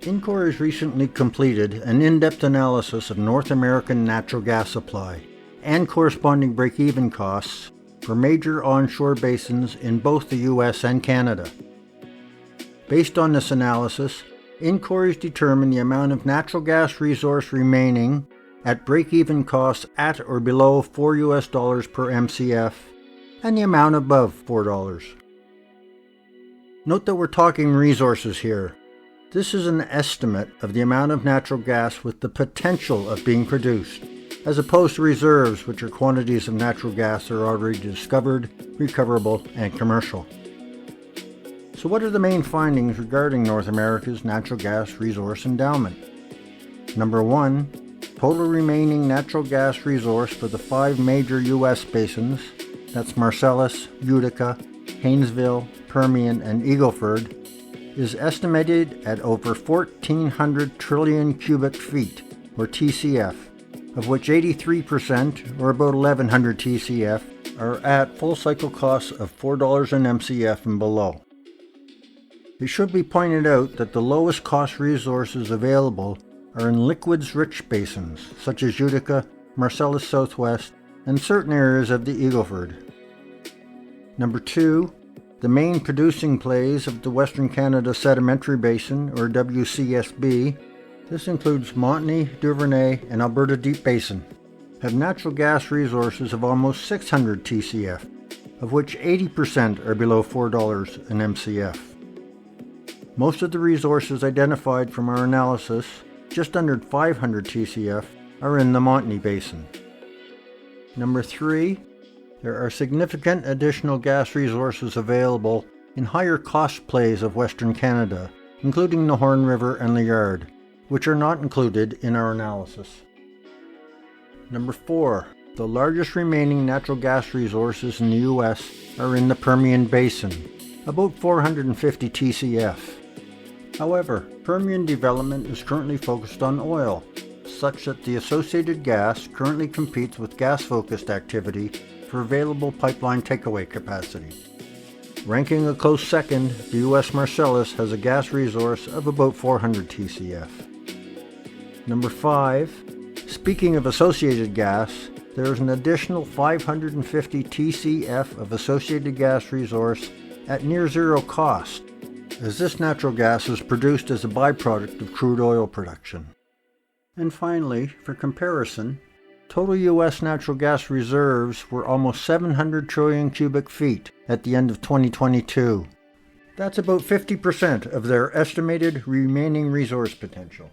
Incorrys recently completed an in-depth analysis of North American natural gas supply and corresponding break-even costs for major onshore basins in both the US and Canada. Based on this analysis, Incorrys determined the amount of natural gas resource remaining at break-even costs at or below $4 per MCF and the amount above $4. Note that we're talking resources here. This is an estimate of the amount of natural gas with the potential of being produced, as opposed to reserves, which are quantities of natural gas that are already discovered, recoverable, and commercial. So what are the main findings regarding North America's natural gas resource endowment? Number 1, total remaining natural gas resource for the 5 major U.S. basins, that's Marcellus, Utica, Haynesville, Permian, and Eagle Ford, is estimated at over 1,400 trillion cubic feet, or TCF, of which 83%, or about 1,100 TCF, are at full cycle costs of $4 an MCF and below. It should be pointed out that the lowest cost resources available are in liquids-rich basins, such as Utica, Marcellus Southwest, and certain areas of the Eagle Ford. Number 2, the main producing plays of the Western Canada Sedimentary Basin, or WCSB, this includes Montney, Duvernay, and Alberta Deep Basin, have natural gas resources of almost 600 TCF, of which 80% are below $4 an MCF. Most of the resources identified from our analysis, just under 500 TCF, are in the Montney Basin. Number 3, there are significant additional gas resources available in higher cost plays of Western Canada, including the Horn River and Liard, which are not included in our analysis. Number 4, the largest remaining natural gas resources in the US are in the Permian Basin, about 450 TCF. However, Permian development is currently focused on oil, such that the associated gas currently competes with gas-focused activity for available pipeline takeaway capacity. Ranking a close second, the U.S. Marcellus has a gas resource of about 400 TCF. Number 5, speaking of associated gas, there is an additional 550 TCF of associated gas resource at near zero cost, as this natural gas is produced as a byproduct of crude oil production. And finally, for comparison, total U.S. natural gas reserves were almost 700 trillion cubic feet at the end of 2022. That's about 50% of their estimated remaining resource potential.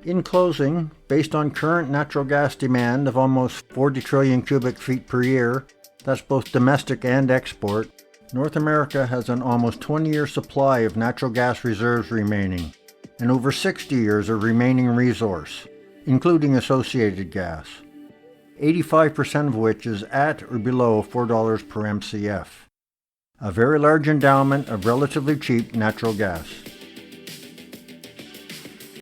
In closing, based on current natural gas demand of almost 40 trillion cubic feet per year, that's both domestic and export, North America has an almost 20-year supply of natural gas reserves remaining, and over 60 years of remaining resource, including associated gas, 85% of which is at or below $4 per MCF. A very large endowment of relatively cheap natural gas.